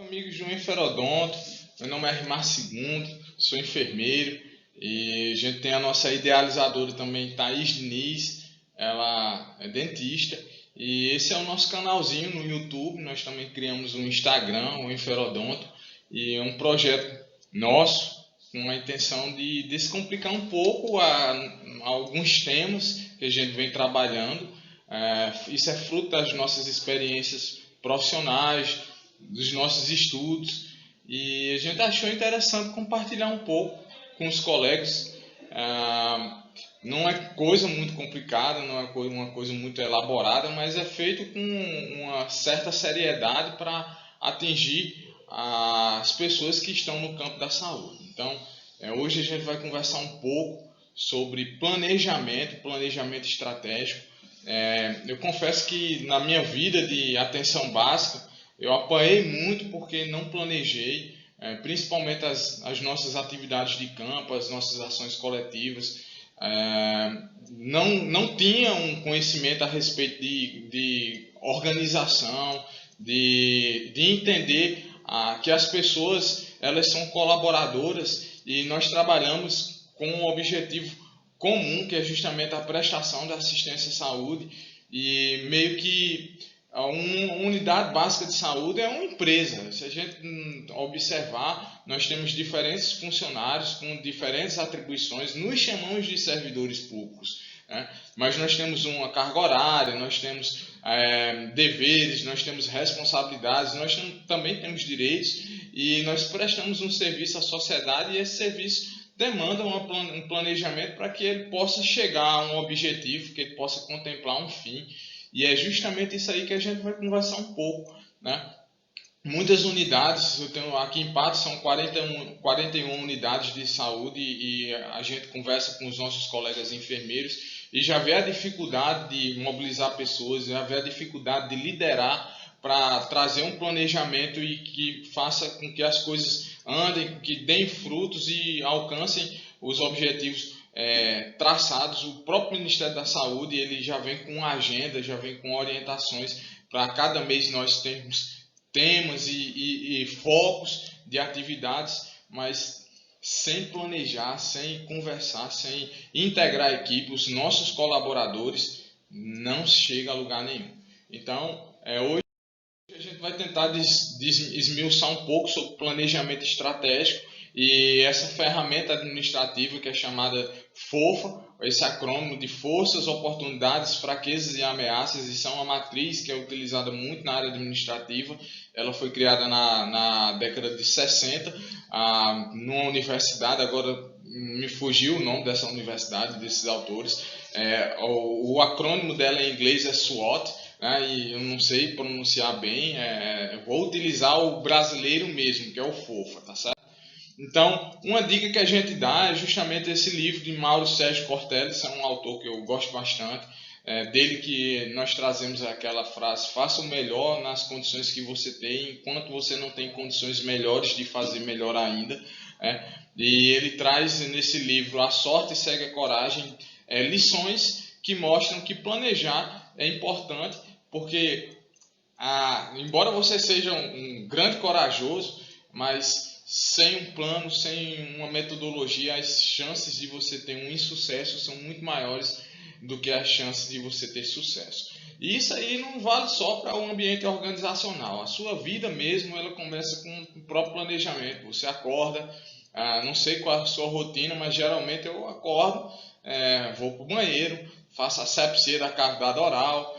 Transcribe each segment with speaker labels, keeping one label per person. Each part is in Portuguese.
Speaker 1: Amigos do Enferodonto, meu nome é Rimar Segundo, sou enfermeiro e a gente tem a nossa idealizadora também, Thaís Diniz, ela é dentista e esse é o nosso canalzinho no YouTube. Nós também criamos um Instagram, o Enferodonto, e é um projeto nosso com a intenção de descomplicar um pouco alguns temas que a gente vem trabalhando. Isso é fruto das nossas experiências profissionais, dos nossos estudos, e a gente achou interessante compartilhar um pouco com os colegas. Não é coisa muito complicada, não é uma coisa muito elaborada, mas é feito com uma certa seriedade para atingir as pessoas que estão no campo da saúde. Então, hoje a gente vai conversar um pouco sobre planejamento estratégico. Eu confesso que na minha vida de atenção básica eu apanhei muito porque não planejei, principalmente as nossas atividades de campo, as nossas ações coletivas. Não tinha um conhecimento a respeito de organização, de entender que as pessoas elas são colaboradoras e nós trabalhamos com um objetivo comum, que é justamente a prestação da assistência à saúde. E meio que uma unidade básica de saúde é uma empresa. Se a gente observar, nós temos diferentes funcionários com diferentes atribuições, nos chamamos de servidores públicos, né? Mas nós temos uma carga horária, nós temos deveres, nós temos responsabilidades, nós também temos direitos e nós prestamos um serviço à sociedade, e esse serviço demanda um planejamento para que ele possa chegar a um objetivo, que ele possa contemplar um fim. E é justamente isso aí que a gente vai conversar um pouco, né? Muitas unidades, eu tenho aqui em Patos, são 41 unidades de saúde, e a gente conversa com os nossos colegas enfermeiros e já vê a dificuldade de mobilizar pessoas, já vê a dificuldade de liderar para trazer um planejamento e que faça com que as coisas andem, que deem frutos e alcancem os objetivos traçados. O próprio Ministério da Saúde ele já vem com uma agenda, já vem com orientações para cada mês nós termos temas e focos de atividades, mas sem planejar, sem conversar, sem integrar a equipe, os nossos colaboradores, não chega a lugar nenhum. Então, hoje a gente vai tentar esmiuçar um pouco sobre planejamento estratégico e essa ferramenta administrativa que é chamada FOFA, esse acrônimo de Forças, Oportunidades, Fraquezas e Ameaças. Isso é uma matriz que é utilizada muito na área administrativa. Ela foi criada na década de 60, numa universidade, agora me fugiu o nome dessa universidade, desses autores. O acrônimo dela em inglês é SWOT, né, e eu não sei pronunciar bem, eu vou utilizar o brasileiro mesmo, que é o FOFA, tá certo? Então, uma dica que a gente dá é justamente esse livro de Mauro Sérgio Cortella. Esse é um autor que eu gosto bastante, dele que nós trazemos aquela frase: faça o melhor nas condições que você tem, enquanto você não tem condições melhores de fazer melhor ainda. E ele traz nesse livro A Sorte Segue a Coragem, lições que mostram que planejar é importante, porque embora você seja um grande corajoso, mas sem um plano, sem uma metodologia, as chances de você ter um insucesso são muito maiores do que as chances de você ter sucesso. E isso aí não vale só para o ambiente organizacional. A sua vida mesmo, ela começa com o próprio planejamento. Você acorda, não sei qual é a sua rotina, mas geralmente eu acordo, vou para o banheiro, faço a asepsia da cavidade oral,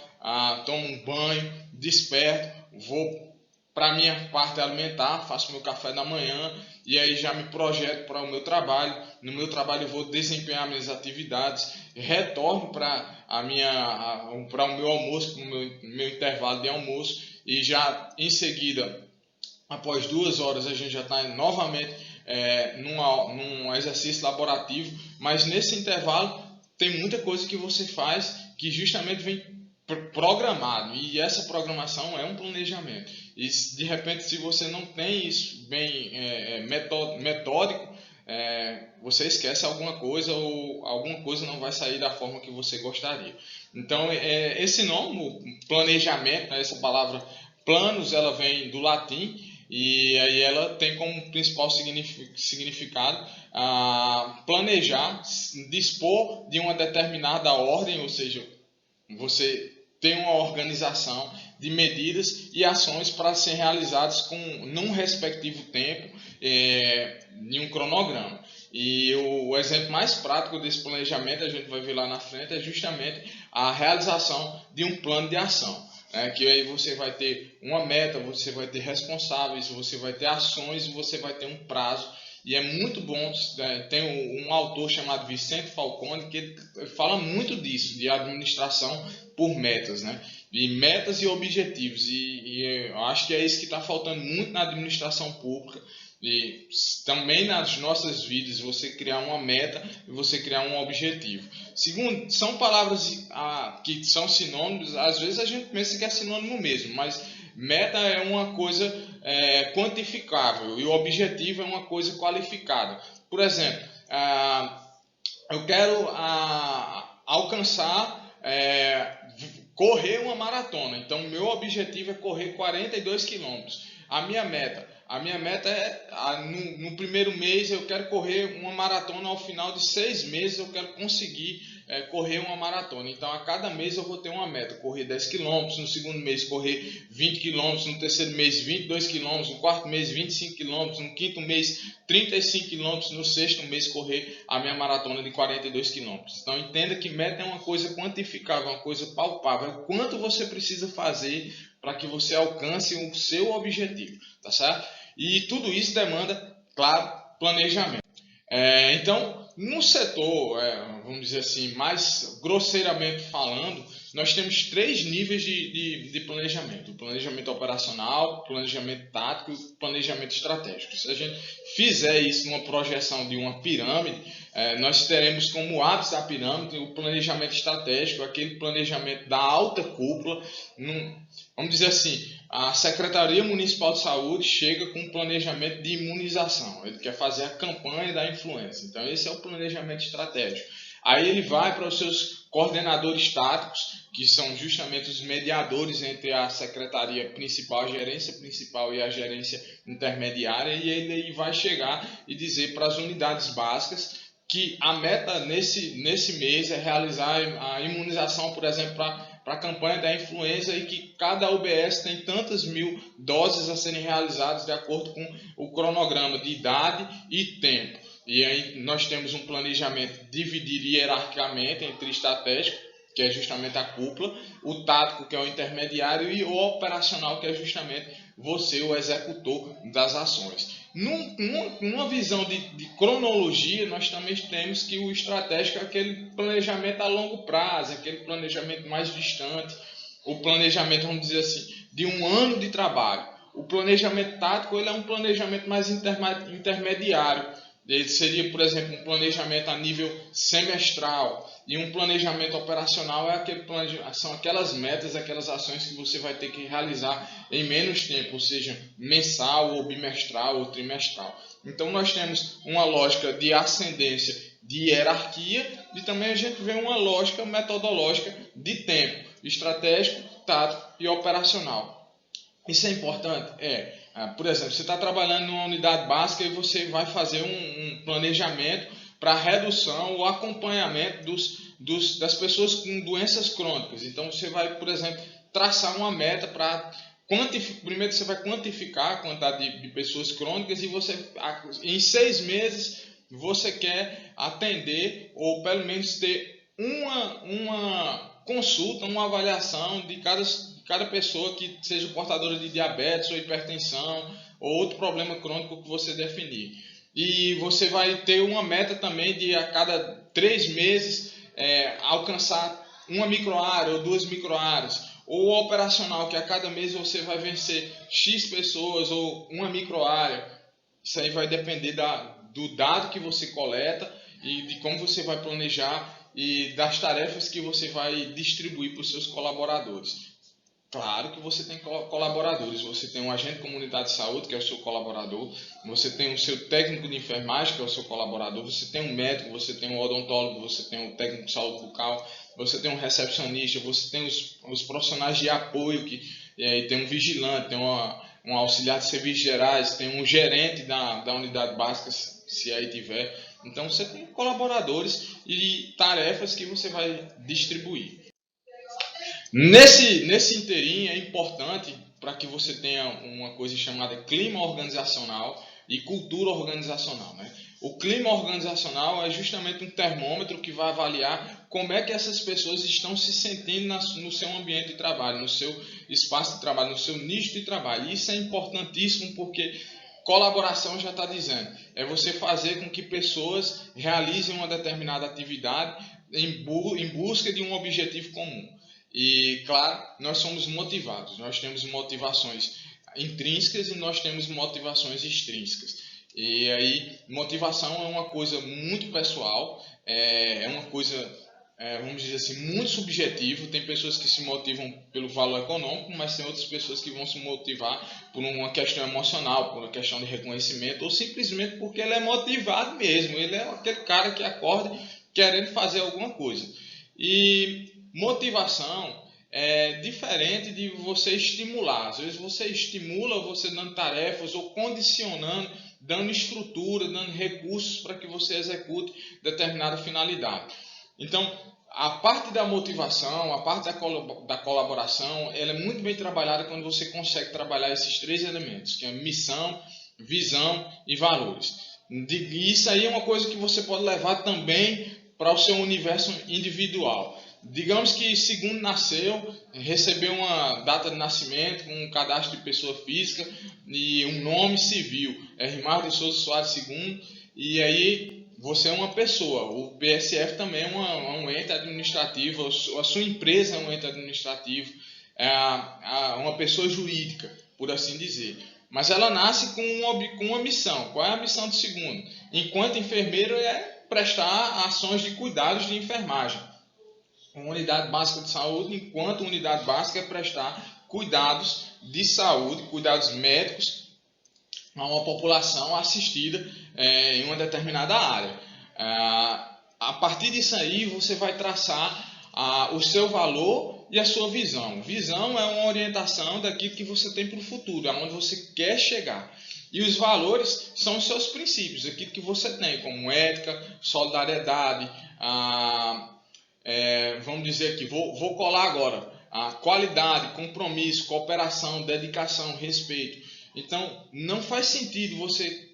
Speaker 1: tomo um banho, desperto, vou para a minha parte alimentar, faço meu café da manhã e aí já me projeto para o meu trabalho. No meu trabalho eu vou desempenhar minhas atividades, retorno para o meu almoço, para o meu intervalo de almoço, e já em seguida, após 2 horas, a gente já está novamente num exercício laborativo. Mas nesse intervalo tem muita coisa que você faz que justamente vem programado, e essa programação é um planejamento. E de repente, se você não tem isso bem metódico, você esquece alguma coisa, ou alguma coisa não vai sair da forma que você gostaria. Então, esse nome, planejamento, essa palavra planos, ela vem do latim E aí ela tem como principal significado planejar, dispor de uma determinada ordem, ou seja, você tem uma organização de medidas e ações para serem realizadas num respectivo tempo, em um cronograma. E o exemplo mais prático desse planejamento, a gente vai ver lá na frente, é justamente a realização de um plano de ação. Que aí você vai ter uma meta, você vai ter responsáveis, você vai ter ações, você vai ter um prazo. E é muito bom, tem um autor chamado Vicente Falcone, que ele fala muito disso, de administração por metas, né? E metas e objetivos. E eu acho que é isso que está faltando muito na administração pública. E também nas nossas vidas, você criar uma meta e você criar um objetivo. Segundo, são palavras que são sinônimos, às vezes a gente pensa que é sinônimo mesmo, mas meta é uma coisa quantificável e o objetivo é uma coisa qualificada. Por exemplo, eu quero alcançar, correr uma maratona, então meu objetivo é correr 42 quilômetros. A minha meta é, no primeiro mês eu quero correr uma maratona, ao final de 6 meses eu quero conseguir correr uma maratona. Então a cada mês eu vou ter uma meta, correr 10 km, no segundo mês correr 20 km, no terceiro mês 22 km, no quarto mês 25 km, no quinto mês 35 km, no sexto mês correr a minha maratona de 42 km. Então entenda que meta é uma coisa quantificável, uma coisa palpável, o quanto você precisa fazer para que você alcance o seu objetivo, tá certo? E tudo isso demanda, claro, planejamento. Então, no setor, vamos dizer assim, mais grosseiramente falando, nós temos 3 níveis de planejamento: o planejamento operacional, o planejamento tático e o planejamento estratégico. Se a gente fizer isso numa projeção de uma pirâmide, nós teremos como ápice da pirâmide o planejamento estratégico, aquele planejamento da alta cúpula. Vamos dizer assim, a Secretaria Municipal de Saúde chega com um planejamento de imunização. Ele quer fazer a campanha da influenza. Então, esse é o planejamento estratégico. Aí ele vai para os seus coordenadores táticos, que são justamente os mediadores entre a secretaria principal, a gerência principal e a gerência intermediária, e ele vai chegar e dizer para as unidades básicas que a meta nesse mês é realizar a imunização, por exemplo, para a campanha da influenza, e que cada UBS tem tantas mil doses a serem realizadas de acordo com o cronograma de idade e tempo. E aí nós temos um planejamento dividido hierarquicamente entre estratégico, que é justamente a cúpula, o tático, que é o intermediário, e o operacional, que é justamente você, o executor das ações. Numa visão de cronologia, nós também temos que o estratégico é aquele planejamento a longo prazo, aquele planejamento mais distante, o planejamento, vamos dizer assim, de um ano de trabalho. O planejamento tático ele é um planejamento mais intermediário. Ele seria, por exemplo, um planejamento a nível semestral, e um planejamento operacional são aquelas metas, aquelas ações que você vai ter que realizar em menos tempo, ou seja, mensal, ou bimestral, ou trimestral. Então nós temos uma lógica de ascendência, de hierarquia, e também a gente vê uma lógica metodológica de tempo, estratégico, tático e operacional. Isso é importante? Por exemplo, você está trabalhando numa unidade básica e você vai fazer um planejamento para redução ou acompanhamento das pessoas com doenças crônicas. Então, você vai, por exemplo, traçar uma meta para quantificar. Primeiro, você vai quantificar a quantidade de pessoas crônicas, e você, em 6 meses, você quer atender ou pelo menos ter uma consulta, uma avaliação de cada pessoa que seja portadora de diabetes ou hipertensão ou outro problema crônico que você definir. E você vai ter uma meta também de a cada 3 meses alcançar uma microárea ou 2 microáreas. Ou operacional, que a cada mês você vai vencer X pessoas ou uma microárea. Isso aí vai depender do dado que você coleta e de como você vai planejar e das tarefas que você vai distribuir para os seus colaboradores. Claro que você tem colaboradores, você tem um agente comunitário de saúde, que é o seu colaborador, você tem o seu técnico de enfermagem, que é o seu colaborador, você tem um médico, você tem um odontólogo, você tem um técnico de saúde bucal, você tem um recepcionista, você tem os profissionais de apoio, e tem um vigilante, tem um auxiliar de serviços gerais, tem um gerente da unidade básica, se aí tiver. Então você tem colaboradores e tarefas que você vai distribuir. Nesse interim é importante para que você tenha uma coisa chamada clima organizacional e cultura organizacional, né? O clima organizacional é justamente um termômetro que vai avaliar como é que essas pessoas estão se sentindo no seu ambiente de trabalho, no seu espaço de trabalho, no seu nicho de trabalho. Isso é importantíssimo porque colaboração já está dizendo, é você fazer com que pessoas realizem uma determinada atividade em busca de um objetivo comum. E, claro, nós somos motivados, nós temos motivações intrínsecas e nós temos motivações extrínsecas. E aí, motivação é uma coisa muito pessoal, é uma coisa, vamos dizer assim, muito subjetiva. Tem pessoas que se motivam pelo valor econômico, mas tem outras pessoas que vão se motivar por uma questão emocional, por uma questão de reconhecimento, ou simplesmente porque ele é motivado mesmo. Ele é aquele cara que acorda querendo fazer alguma coisa. E motivação é diferente de você estimular. Às vezes você estimula você dando tarefas ou condicionando, dando estrutura, dando recursos para que você execute determinada finalidade. Então, a parte da motivação, a parte da colaboração, ela é muito bem trabalhada quando você consegue trabalhar esses três elementos, que é missão, visão e valores. E isso aí é uma coisa que você pode levar também para o seu universo individual. Digamos que segundo nasceu, recebeu uma data de nascimento, um cadastro de pessoa física e um nome civil, Rimardo de Souza Soares II, e aí você é uma pessoa. O PSF também é um ente administrativo, a sua empresa é um ente administrativo, é uma pessoa jurídica, por assim dizer. Mas ela nasce com uma missão. Qual é a missão do segundo? Enquanto enfermeiro é prestar ações de cuidados de enfermagem. Uma unidade básica de saúde, enquanto unidade básica é prestar cuidados de saúde, cuidados médicos a uma população assistida em uma determinada área. A partir disso aí você vai traçar o seu valor e a sua visão. Visão é uma orientação daquilo que você tem para o futuro, aonde você quer chegar. E os valores são os seus princípios, aquilo que você tem, como ética, solidariedade, vamos dizer aqui, vou colar agora, a qualidade, compromisso, cooperação, dedicação, respeito. Então, não faz sentido você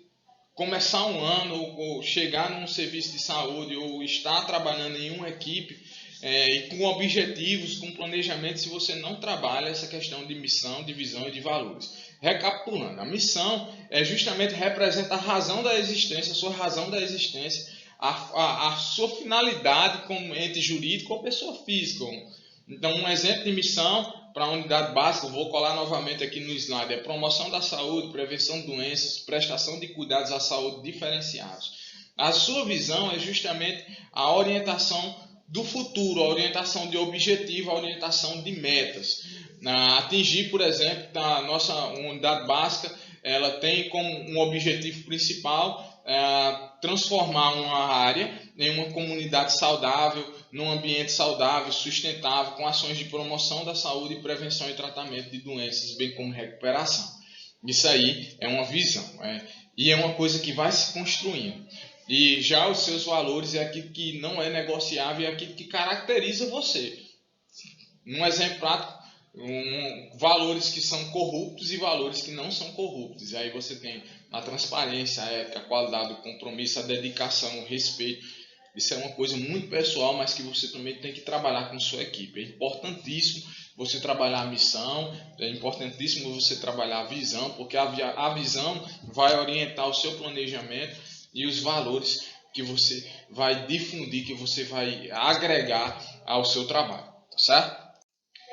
Speaker 1: começar um ano ou chegar num serviço de saúde ou estar trabalhando em uma equipe e com objetivos, com planejamento, se você não trabalha essa questão de missão, de visão e de valores. Recapitulando, a missão justamente representa a razão da existência, a sua razão da existência, a sua finalidade como ente jurídico ou pessoa física. Então, um exemplo de missão para a unidade básica, vou colar novamente aqui no slide, é promoção da saúde, prevenção de doenças, prestação de cuidados à saúde diferenciados. A sua visão é justamente a orientação do futuro, a orientação de objetivo, a orientação de metas. Atingir, por exemplo, a nossa unidade básica, ela tem como um objetivo principal transformar uma área em uma comunidade saudável, num ambiente saudável, sustentável, com ações de promoção da saúde, prevenção e tratamento de doenças, bem como recuperação. Isso aí é uma visão, e é uma coisa que vai se construindo. E já os seus valores é aquilo que não é negociável, é aquilo que caracteriza você. Um exemplo prático, valores que são corruptos e valores que não são corruptos. E aí você tem a transparência, a ética, a qualidade, o compromisso, a dedicação, o respeito. Isso é uma coisa muito pessoal, mas que você também tem que trabalhar com sua equipe. É importantíssimo você trabalhar a missão, é importantíssimo você trabalhar a visão, porque a visão vai orientar o seu planejamento e os valores que você vai difundir, que você vai agregar ao seu trabalho, tá certo?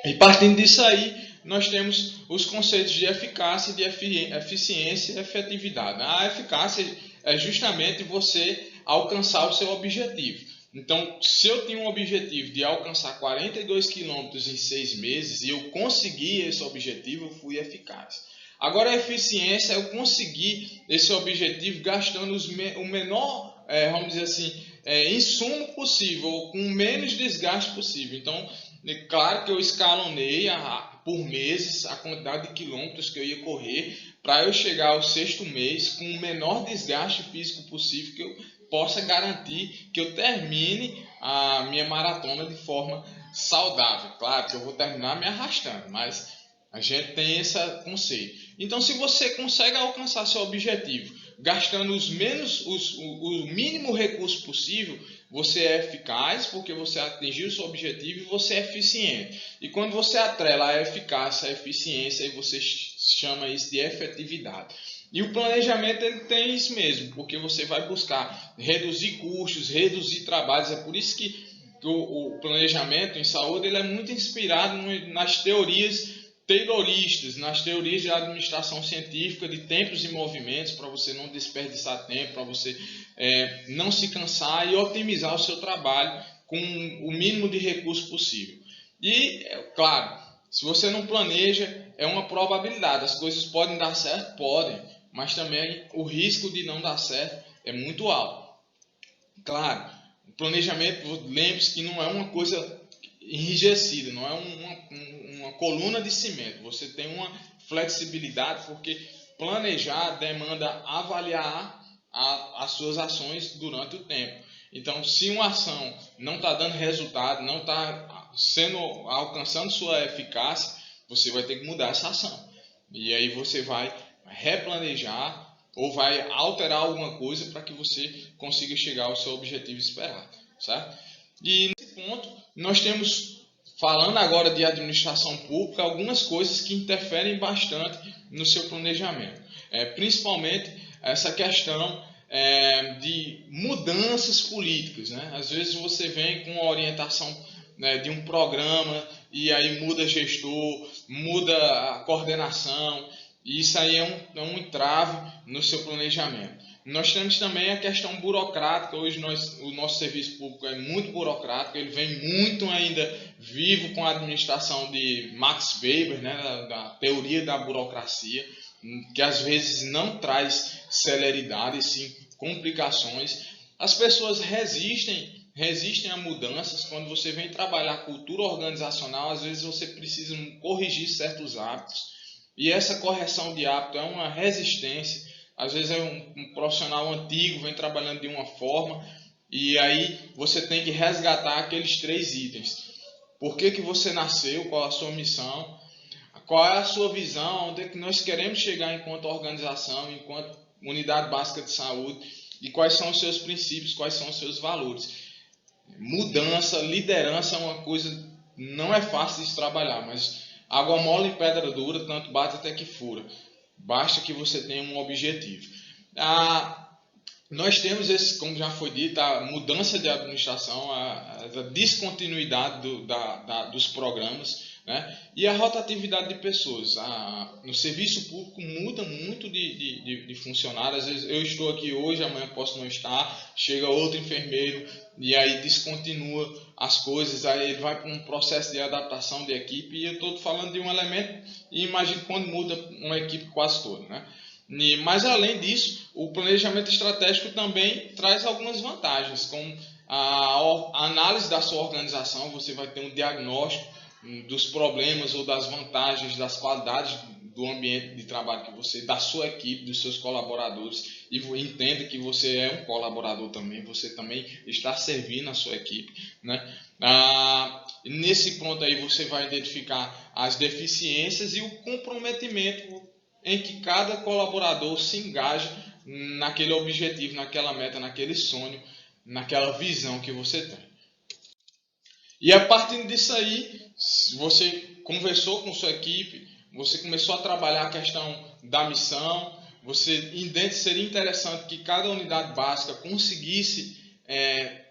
Speaker 1: E partindo disso aí, nós temos os conceitos de eficácia, de eficiência e efetividade. A eficácia é justamente você alcançar o seu objetivo. Então, se eu tinha um objetivo de alcançar 42 quilômetros em 6 meses e eu consegui esse objetivo, eu fui eficaz. Agora, a eficiência é eu conseguir esse objetivo gastando o menor, vamos dizer assim, insumo possível, com o menos desgaste possível. Então, é claro que eu escalonei por meses a quantidade de quilômetros que eu ia correr para eu chegar ao 6º mês com o menor desgaste físico possível, que eu possa garantir que eu termine a minha maratona de forma saudável. Claro que eu vou terminar me arrastando, mas a gente tem esse conceito. Então, se você consegue alcançar seu objetivo gastando o mínimo recurso possível, você é eficaz porque você atingiu o seu objetivo e você é eficiente. E quando você atrela a eficácia, a eficiência, você chama isso de efetividade. E o planejamento ele tem isso mesmo, porque você vai buscar reduzir custos, reduzir trabalhos. É por isso que o planejamento em saúde ele é muito inspirado nas teorias tayloristas, nas teorias de administração científica, de tempos e movimentos, para você não desperdiçar tempo, para você não se cansar e otimizar o seu trabalho com o mínimo de recurso possível. E, claro, se você não planeja, é uma probabilidade. As coisas podem dar certo? Podem, mas também o risco de não dar certo é muito alto. Claro, o planejamento, lembre-se que não é uma coisa enrijecida, não é uma coluna de cimento. Você tem uma flexibilidade, porque planejar demanda avaliar as suas ações durante o tempo. Então, se uma ação não está dando resultado, não está alcançando sua eficácia, você vai ter que mudar essa ação. E aí você vai replanejar ou vai alterar alguma coisa para que você consiga chegar ao seu objetivo esperado, certo? E nesse ponto, nós temos, falando agora de administração pública, algumas coisas que interferem bastante no seu planejamento. Principalmente essa questão de mudanças políticas, né? Às vezes você vem com a orientação de um programa e aí muda gestor, muda a coordenação, e isso aí é um entrave no seu planejamento. Nós temos também a questão burocrática. Hoje o nosso serviço público é muito burocrático, ele vem muito ainda vivo com a administração de Max Weber, né, da teoria da burocracia, que às vezes não traz celeridade, e sim complicações. As pessoas resistem a mudanças. Quando você vem trabalhar cultura organizacional, às vezes você precisa corrigir certos hábitos, e essa correção de hábito é uma resistência. Às vezes é um profissional antigo, vem trabalhando de uma forma, e aí você tem que resgatar aqueles 3 itens. Por que você nasceu? Qual a sua missão? Qual é a sua visão? Onde é que nós queremos chegar enquanto organização, enquanto unidade básica de saúde? E quais são os seus princípios, quais são os seus valores? Mudança, liderança é uma coisa, não é fácil de se trabalhar, mas água mole e pedra dura, tanto bate até que fura. Basta que você tenha um objetivo. Nós temos esse, como já foi dito, a mudança de administração, a descontinuidade dos programas, né? E a rotatividade de pessoas. No serviço público muda muito de funcionário. Às vezes eu estou aqui hoje, amanhã posso não estar, chega outro enfermeiro e aí descontinua as coisas, aí ele vai para um processo de adaptação de equipe, e eu estou falando de um elemento, e imagine quando muda uma equipe quase toda, né? Mas além disso, o planejamento estratégico também traz algumas vantagens, como a análise da sua organização. Você vai ter um diagnóstico dos problemas ou das vantagens, das qualidades do ambiente de trabalho que você, da sua equipe, dos seus colaboradores, e entenda que você é um colaborador também, você também está servindo a sua equipe, né? Nesse ponto aí você vai identificar as deficiências e o comprometimento em que cada colaborador se engaja naquele objetivo, naquela meta, naquele sonho, naquela visão que você tem. E a partir disso aí, você conversou com sua equipe, você começou a trabalhar a questão da missão, seria interessante que cada unidade básica conseguisse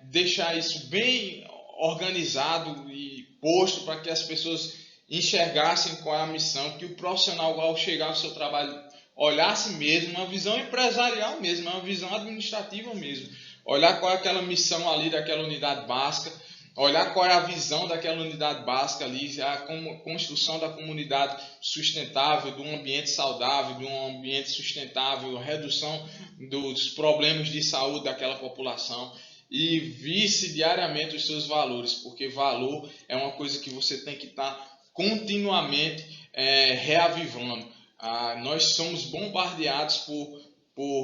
Speaker 1: deixar isso bem organizado e posto para que as pessoas enxergassem qual é a missão, que o profissional, ao chegar ao seu trabalho, olhasse mesmo, uma visão empresarial mesmo, uma visão administrativa mesmo, olhar qual é aquela missão ali daquela unidade básica, olhar qual é a visão daquela unidade básica ali, a construção da comunidade sustentável, de um ambiente saudável, de um ambiente sustentável, a redução dos problemas de saúde daquela população, e visse diariamente os seus valores, porque valor é uma coisa que você tem que estar continuamente reavivando. Nós somos bombardeados por,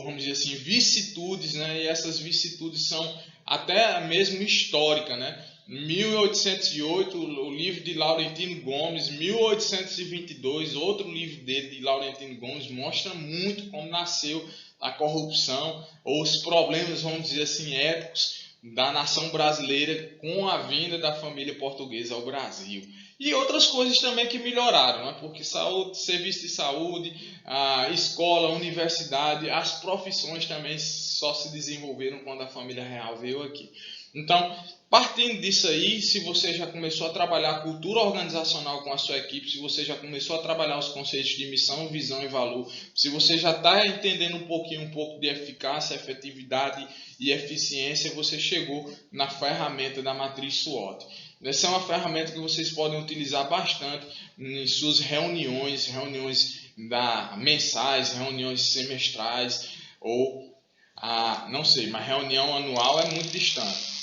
Speaker 1: vamos dizer assim, vicissitudes, né? E essas vicissitudes são até mesmo históricas, né? 1808, o livro de Laurentino Gomes, 1822, outro livro dele, de Laurentino Gomes, mostra muito como nasceu a corrupção ou os problemas, vamos dizer assim, éticos da nação brasileira com a vinda da família portuguesa ao Brasil. E outras coisas também que melhoraram, né? Porque saúde, serviço de saúde, a escola, a universidade, as profissões também só se desenvolveram quando a família real veio aqui. Então, partindo disso aí, se você já começou a trabalhar a cultura organizacional com a sua equipe, se você já começou a trabalhar os conceitos de missão, visão e valor, se você já está entendendo um pouco de eficácia, efetividade e eficiência, você chegou na ferramenta da matriz SWOT. Essa é uma ferramenta que vocês podem utilizar bastante em suas reuniões mensais, reuniões semestrais ou, não sei, mas reunião anual é muito distante.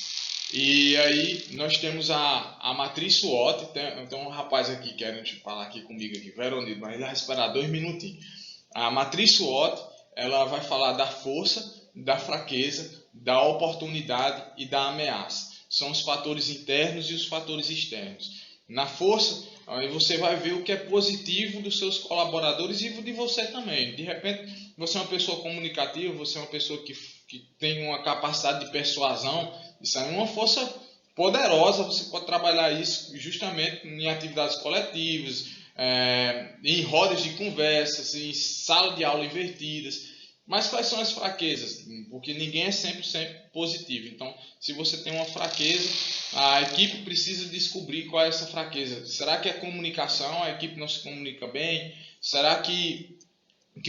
Speaker 1: E aí nós temos a matriz SWOT. Tem um rapaz aqui querendo falar aqui comigo, aqui, Veronildo, mas ele vai esperar 2 minutinhos. A matriz SWOT, ela vai falar da força, da fraqueza, da oportunidade e da ameaça. São os fatores internos e os fatores externos. Na força, aí você vai ver o que é positivo dos seus colaboradores e de você também. De repente, você é uma pessoa comunicativa, você é uma pessoa que tem uma capacidade de persuasão. Isso aí é uma força poderosa. Você pode trabalhar isso justamente em atividades coletivas, em rodas de conversas, em sala de aula invertidas. Mas quais são as fraquezas? Porque ninguém é 100% positivo. Então, se você tem uma fraqueza, a equipe precisa descobrir qual é essa fraqueza. Será que é comunicação? A equipe não se comunica bem? Será que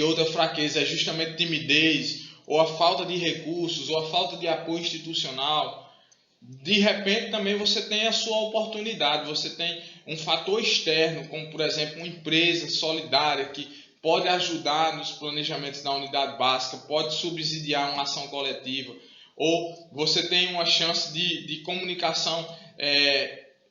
Speaker 1: outra fraqueza é justamente timidez? Ou a falta de recursos? Ou a falta de apoio institucional? De repente, também você tem a sua oportunidade. Você tem um fator externo, como, por exemplo, uma empresa solidária que pode ajudar nos planejamentos da unidade básica, pode subsidiar uma ação coletiva, ou você tem uma chance de comunicação,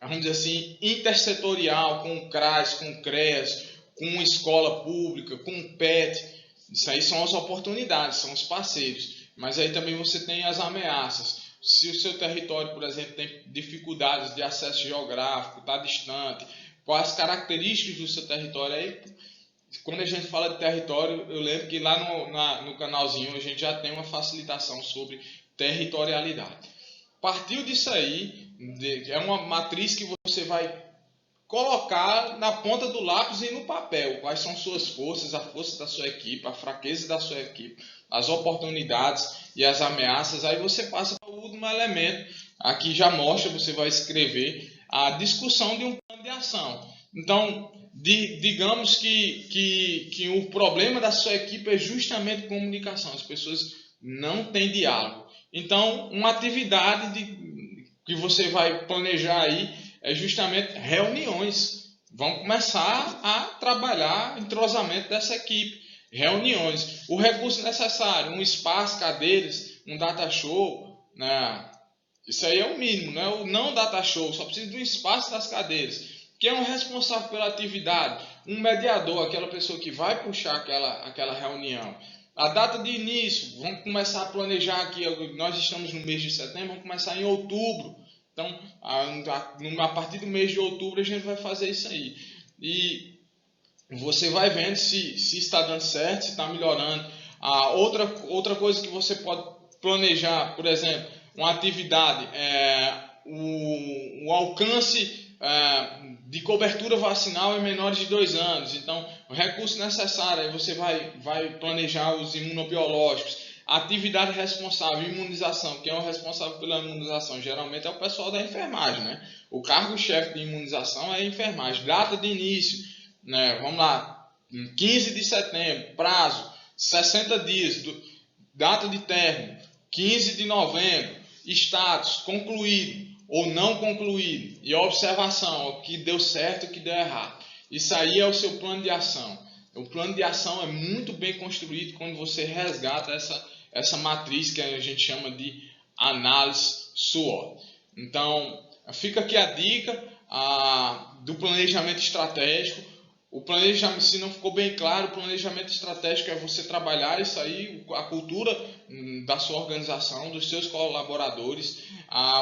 Speaker 1: vamos dizer assim, intersetorial, com o CRAS, com o CREAS, com uma escola pública, com o PET. Isso aí são as oportunidades, são os parceiros. Mas aí também você tem as ameaças. Se o seu território, por exemplo, tem dificuldades de acesso geográfico, está distante, quais as características do seu território aí? Quando a gente fala de território, eu lembro que lá no canalzinho a gente já tem uma facilitação sobre territorialidade. Partiu disso aí, é uma matriz que você vai colocar na ponta do lápis e no papel. Quais são suas forças, a força da sua equipe, a fraqueza da sua equipe, as oportunidades e as ameaças. Aí você passa para o último elemento. Aqui já mostra, você vai escrever a discussão de um plano de ação. Então, digamos que o problema da sua equipe é justamente comunicação. As pessoas não têm diálogo. Então, uma atividade que você vai planejar aí é justamente reuniões. Vamos começar a trabalhar entrosamento dessa equipe. Reuniões. O recurso necessário, um espaço, cadeiras, um data show, né? Isso aí é o mínimo, né? O não data show, só precisa de um espaço das cadeiras. Quem é o responsável pela atividade? Um mediador, aquela pessoa que vai puxar aquela reunião. A data de início, vamos começar a planejar aqui, nós estamos no mês de setembro, vamos começar em outubro. Então, a partir do mês de outubro a gente vai fazer isso aí. E você vai vendo se está dando certo, se está melhorando. Outra coisa que você pode planejar, por exemplo, uma atividade, o alcance de cobertura vacinal em menores de 2 anos. Então, o recurso necessário, aí você vai planejar os imunobiológicos. Atividade responsável, imunização. Quem é o responsável pela imunização? Geralmente é o pessoal da enfermagem, né? O cargo-chefe de imunização é a enfermagem. Data de início, né? Vamos lá, 15 de setembro, prazo, 60 dias. Data de término, 15 de novembro. Status, concluído ou não concluído, e observação, o que deu certo e o que deu errado. Isso aí é o seu plano de ação. O plano de ação é muito bem construído quando você resgata essa matriz que a gente chama de análise SWOT. Então, fica aqui a dica. do planejamento estratégico. O planejamento, se não ficou bem claro, o planejamento estratégico é você trabalhar isso aí, a cultura da sua organização, dos seus colaboradores,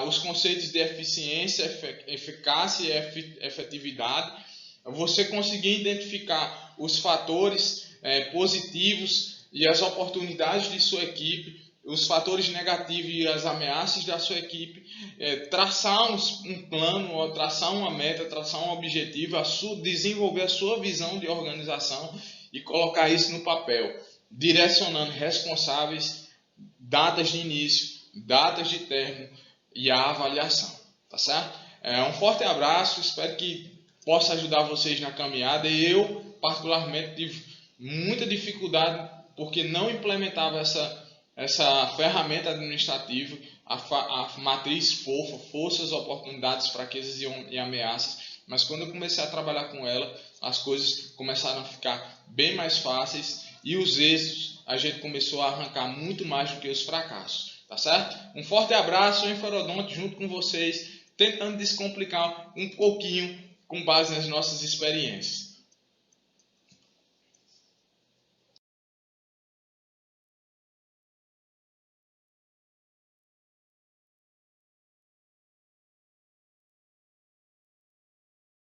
Speaker 1: os conceitos de eficiência, eficácia e efetividade, você conseguir identificar os fatores positivos e as oportunidades de sua equipe, os fatores negativos e as ameaças da sua equipe, traçar um plano, traçar uma meta, traçar um objetivo, desenvolver a sua visão de organização e colocar isso no papel, direcionando responsáveis, datas de início, datas de término e a avaliação, tá certo? Um forte abraço, espero que possa ajudar vocês na caminhada. E eu, particularmente, tive muita dificuldade porque não implementava essa ferramenta administrativa, a matriz FOFA, forças, oportunidades, fraquezas e ameaças. Mas quando eu comecei a trabalhar com ela, as coisas começaram a ficar bem mais fáceis e os êxitos a gente começou a arrancar muito mais do que os fracassos, tá certo? Um forte abraço, Enferodonte, junto com vocês, tentando descomplicar um pouquinho com base nas nossas experiências.